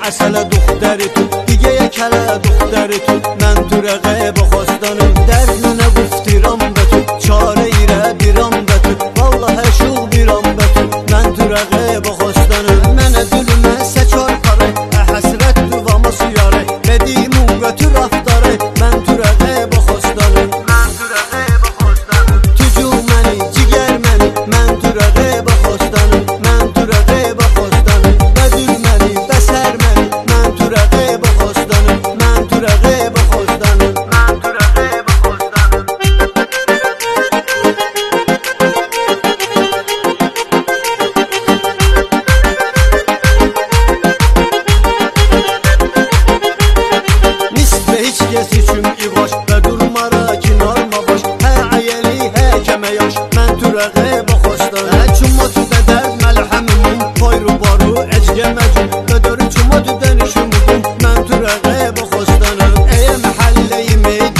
اصل دختری تو دیگه یک کله دختری تو من تو رقه بخواستانم درد نگفتیرم به تو چاره ایره بیرام به تو والله شوق بیرام به تو من تو رقه بخواستانم من دلم سچار پاره حسرت تو و مسیاره بدی موقع تو رفتاره من تو رقه بخواستانم تو جو منی جگر منی من تو رقه بخواستانم من تو رقه بخواستانم بدل منی بسر منی من تو رقه بخواستانم من تو رقه بخواستانم من تو رقه بخواستانم نیست به هیچ کسی چون ای باش و durmara کنار ما باش ها عیلی ها کمیاش من تو رقه بخواستانم چون تو درد ملحممون پای رو بارو اجگه مجون بداری چون تو دنشون بگون من تو رقه بخواستانم ای محله